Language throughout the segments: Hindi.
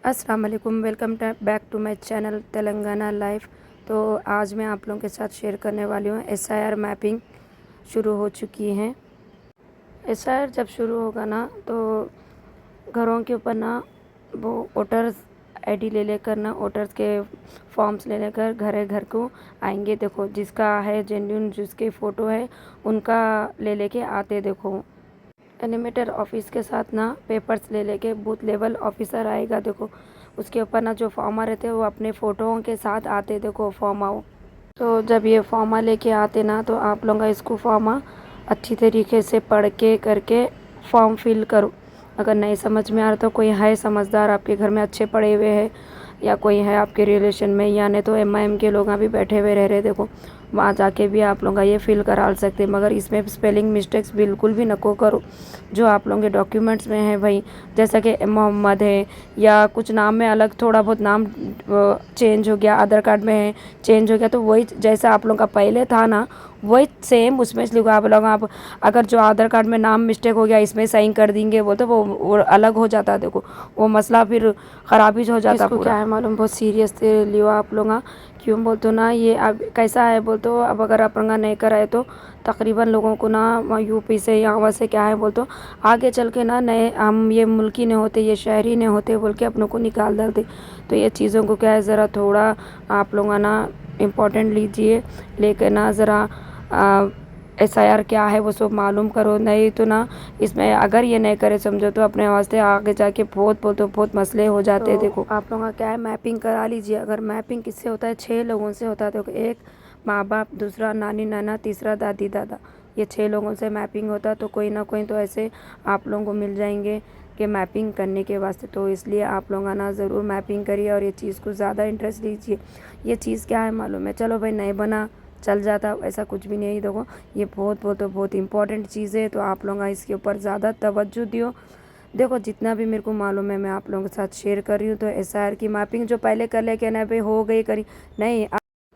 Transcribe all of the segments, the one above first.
अस्सलाम वालेकुम, welcome back to my channel Telangana life. तो आज मैं आप लोगों के साथ शेयर करने वाली हूँ एसआईआर मैपिंग शुरू हो चुकी हैं। एसआईआर जब शुरू होगा ना तो घरों के ऊपर ना वो वोटर्स आईडी ले लेकर ना वोटर्स के फॉर्म्स ले लेकर घर को आएंगे। देखो जिसका है जेन्युइन, जिसके फ़ोटो है उनका ले लेके आते। देखो एनिमेटर ऑफिस के साथ ना पेपर्स ले लेके बूथ लेवल ऑफिसर आएगा। देखो उसके ऊपर ना जो फॉर्मा रहते हैं वो अपने फ़ोटोओं के साथ आते। देखो फॉर्मा हो तो जब ये फॉर्मा लेके आते ना तो आप लोग इसको फॉर्मा अच्छी तरीके से पढ़ के करके फॉर्म फिल करो। अगर नहीं समझ में आ रहा तो कोई है समझदार आपके घर में, अच्छे पढ़े हुए हैं या कोई है आपके रिलेशन में, या नहीं तो एमआईएम के लोग भी बैठे हुए रह रहे। देखो वहाँ जाके भी आप लोग ये फिल करा सकते हैं, मगर इसमें स्पेलिंग मिस्टेक्स बिल्कुल भी नको करो जो आप लोगों के डॉक्यूमेंट्स में है भाई। जैसा कि मोहम्मद है या कुछ नाम में अलग थोड़ा बहुत नाम चेंज हो गया, आधार कार्ड में है चेंज हो गया, तो वही जैसा आप लोगों का पहले था ना वही सेम उसमें लिखो। आप लोग आप अगर जो आधार कार्ड में नाम मिस्टेक हो गया इसमें साइन कर देंगे वो तो वो अलग हो जाता। देखो वो मसला फिर ख़राबी हो जाता। इसको क्या है मालूम, बहुत सीरियस लियो आप लोग। क्यों बोलते ना ये अब कैसा है बोलते अब अगर आप नहीं कराए तो तकरीबन लोगों को ना यूपी से या वहाँ से क्या है बोलते आगे चल के ना नए हम ये मुल्की नहीं होते, ये शहरी नहीं होते बोल के अपनों को निकाल डालते। तो ये चीज़ों को क्या है ज़रा थोड़ा आप लोग ना इम्पोर्टेंट लीजिए, लेकर ना ज़रा एसआईआर क्या है वो सब मालूम करो। नहीं तो ना इसमें अगर ये नहीं करे समझो तो अपने वास्ते आगे जाके बहुत मसले हो जाते हैं। देखो आप लोगों का क्या है मैपिंग करा लीजिए। अगर मैपिंग किससे होता है 6 लोगों से होता है। देखो एक माँ बाप, दूसरा नानी नाना, तीसरा दादी दादा, ये 6 लोगों से मैपिंग होता है। तो कोई ना कोई तो ऐसे आप लोगों को मिल जाएंगे कि मैपिंग करने के वास्ते। तो इसलिए आप लोग ना ज़रूर मैपिंग करिए और ये चीज़ को ज़्यादा इंटरेस्ट लीजिए। ये चीज़ क्या है मालूम है, चलो भाई नहीं बना चल जाता, ऐसा कुछ भी नहीं। देखो ये बहुत इंपॉर्टेंट चीज़ है, तो आप लोग इसके ऊपर ज़्यादा तवज्जो दियो। देखो जितना भी मेरे को मालूम है मैं आप लोगों के साथ शेयर कर रही हूँ। तो एसआईआर की मैपिंग जो पहले कर ले के ना भाई हो गई करी नहीं,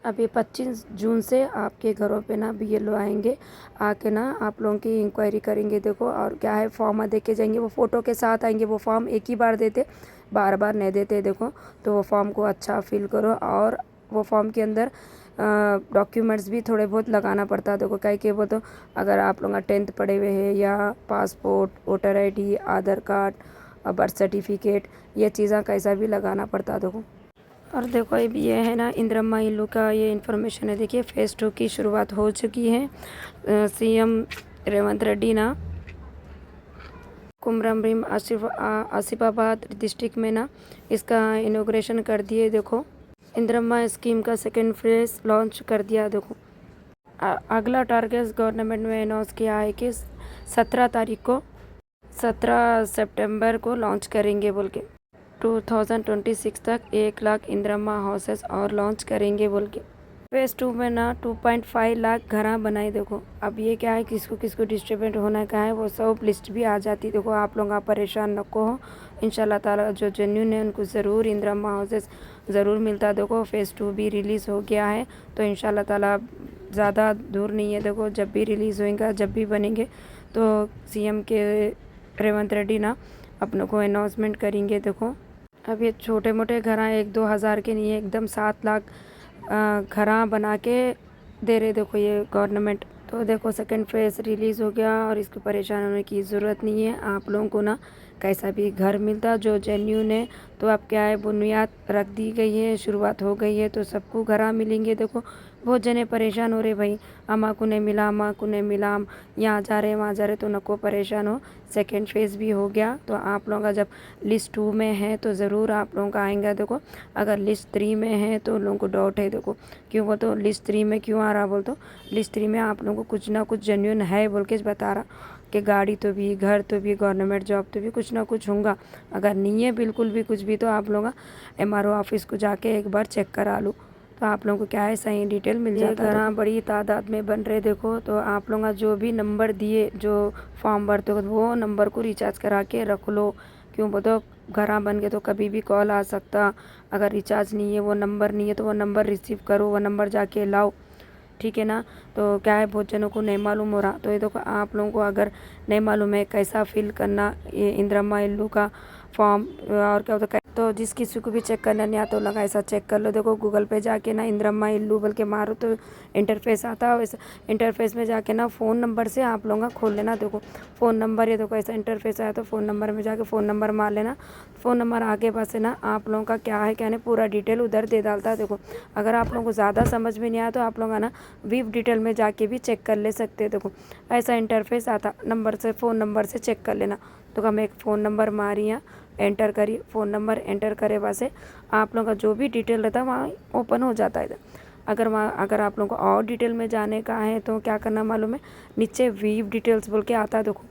अभी 25 जून से आपके घरों पे ना बीएलओ आएंगे, आके ना आप लोगों की इंक्वायरी करेंगे। देखो और क्या है फॉर्म दे के जाएंगे, वो फ़ोटो के साथ आएंगे। वो फॉर्म एक ही बार देते, बार बार नहीं देते। देखो तो वो फॉर्म को अच्छा फिल करो और वो फॉर्म के अंदर डॉक्यूमेंट्स भी थोड़े बहुत लगाना पड़ता है। देखो क्या कि वो तो अगर आप लोग 10th पढ़े हुए हैं या पासपोर्ट, वोटर आईडी, आधार कार्ड, बर्थ सर्टिफिकेट, ये चीज़ें कैसा भी लगाना पड़ता है। देखो और देखो ये है ना इंदिरम्मा इल्लू का ये इन्फॉर्मेशन है। देखिए फेज़ 2 की शुरुआत हो चुकी है। सीएम रेवंत रेड्डी ना कुमरम भीम आसिफाबाद डिस्ट्रिक्ट में ना इसका इनॉग्रेशन कर दिए। देखो इंदिरम्मा स्कीम का सेकेंड फेज लॉन्च कर दिया। देखो अगला टारगेट गवर्नमेंट में अनाउंस किया है कि 17 तारीख को 17 सितंबर को लॉन्च करेंगे बोल के। 2026 तक 1 लाख इंदिरम्मा हाउसेस और लॉन्च करेंगे बोल के। फेज़ 2 में ना 2.5 लाख घर बनाए। देखो अब ये क्या है किसको किसको डिस्ट्रीब्यूट होना का है वो सब लिस्ट भी आ जाती। देखो आप लोग परेशान नको हो, इंशाल्लाह ताला जो जेन्युइन है उनको ज़रूर इंदिरम्मा हाउसेस ज़रूर मिलता। देखो फेज़ 2 भी रिलीज़ हो गया है तो इंशाल्लाह ताला ज़्यादा दूर नहीं है। देखो जब भी रिलीज़ होएगा, जब भी बनेंगे तो सीएम के रेवंत रेड्डी ना अपनों को अनाउंसमेंट करेंगे। देखो अब ये छोटे मोटे घर 1-2 हज़ार के नहीं है, एकदम 7 लाख घर बना के दे रहे। देखो ये गवर्नमेंट। तो देखो सेकंड फेज़ रिलीज़ हो गया और इसको परेशान होने की ज़रूरत नहीं है। आप लोगों को ना कैसा भी घर मिलता जो जेन्युइन है। तो अब क्या है बुनियाद रख दी गई है, शुरुआत हो गई है तो सबको घर मिलेंगे। देखो बहुत जने परेशान हो रहे भाई अम्मा को नहीं मिला, अम्मा को नहीं मिला, हम यहाँ जा रहे वहाँ जा रहे, तो नको परेशान हो। सेकेंड फेज़ भी हो गया तो आप लोगों का जब लिस्ट 2 में है तो ज़रूर आप लोगों का आएगा। देखो अगर लिस्ट 3 में है तो उन लोगों को डाउट है। देखो क्यों वो तो लिस्ट 3 में क्यों आ रहा बोल, तो लिस्ट 3 में आप लोगों को कुछ ना कुछ जेन्युइन है बोल के बता रहा कि गाड़ी तो भी, घर तो भी, गवर्नमेंट जॉब तो भी कुछ ना कुछ होगा। अगर नहीं है बिल्कुल भी कुछ भी तो आप लोग एमआरओ ऑफिस को जाके एक बार चेक करा लो तो आप लोगों को क्या है सही डिटेल मिल जाता है। घर बड़ी तादाद में बन रहे। देखो तो आप लोग जो भी नंबर दिए जो फॉर्म भरते हो वो नंबर को रिचार्ज करा के रख लो। क्यों बोलो घर बन के तो कभी भी कॉल आ सकता। अगर रिचार्ज नहीं है, वो नंबर नहीं है तो वो नंबर रिसीव करो, वो नंबर जाके लाओ, ठीक है ना। तो क्या है बहुत जनों को नहीं मालूम हो रहा। तो ये देखो आप लोगों को अगर नहीं मालूम है कैसा फिल करना ये इंदिरम्मा इल्लू का फॉर्म और क्या होता है तो जिस किसी को भी चेक करना नहीं आता, तो लगा ऐसा चेक कर लो। देखो गूगल पे जाके ना इंद्रम्मा इल्लू बोल के मारो तो इंटरफेस आता है। वैसे इंटरफेस में जाके ना फ़ोन नंबर से आप लोगों का खोल लेना। देखो फ़ोन नंबर, ये देखो ऐसा इंटरफेस आया तो फ़ोन नंबर में जाके फ़ोन नंबर मार लेना। फ़ोन नंबर आगे पास से ना आप लोगों का क्या है क्या नहीं पूरा डिटेल उधर दे डालता है। देखो अगर आप लोगों को ज़्यादा समझ में नहीं आया तो आप लोग है ना वीव डिटेल में जाके भी चेक कर ले सकते हैं। देखो ऐसा इंटरफेस आता, नंबर से फ़ोन नंबर से चेक कर लेना। तो हम एक फ़ोन नंबर मारी है, एंटर करिए, फ़ोन नंबर एंटर करे वहाँ से आप लोगों का जो भी डिटेल रहता है वहाँ ओपन हो जाता है इधर। अगर आप लोगों को और डिटेल में जाने का है तो क्या करना मालूम है, नीचे वीव डिटेल्स बोल के आता है। देखो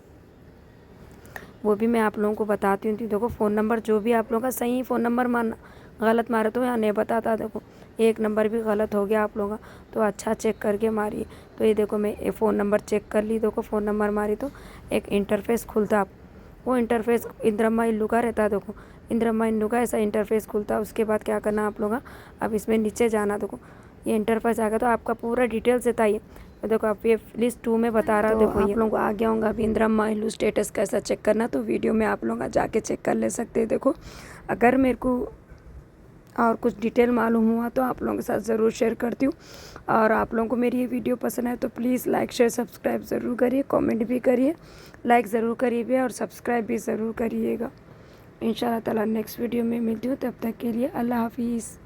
वो भी मैं आप लोगों को बताती हूँ। देखो फ़ोन नंबर जो भी आप लोगों का सही फ़ोन नंबर मारना, गलत मारे तो यहाँ नहीं बताता। देखो एक नंबर भी गलत हो गया आप लोगों का, तो अच्छा चेक करके मारिए। तो ये देखो मैं ये फ़ोन नंबर चेक कर ली। देखो फ़ोन नंबर मारी तो एक इंटरफेस खुलता, वो इंटरफेस इंद्रम्मा इल्लू का रहता है। देखो इंद्रम्मा इल्लू का ऐसा इंटरफेस खुलता है। उसके बाद क्या करना आप लोगों का, अब इसमें नीचे जाना। देखो ये इंटरफेस आ गया तो आपका पूरा डिटेल्स देता है। तो देखो आप ये लिस्ट 2 में बता रहा है। देखो आप लोगों को आ गया होगा अभी इंद्रम्मा इल्लू स्टेटस कैसा चेक करना, तो वीडियो में आप लोग जाके चेक कर ले सकते हैं। देखो अगर मेरे को और कुछ डिटेल मालूम हुआ तो आप लोगों के साथ ज़रूर शेयर करती हूँ। और आप लोगों को मेरी ये वीडियो पसंद है तो प्लीज़ लाइक शेयर सब्सक्राइब ज़रूर करिए, कमेंट भी करिए, लाइक ज़रूर करिए और सब्सक्राइब भी ज़रूर करिएगा। इंशाल्लाह ताला नेक्स्ट वीडियो में मिलती हूँ, तब तक के लिए अल्लाह हाफिज़।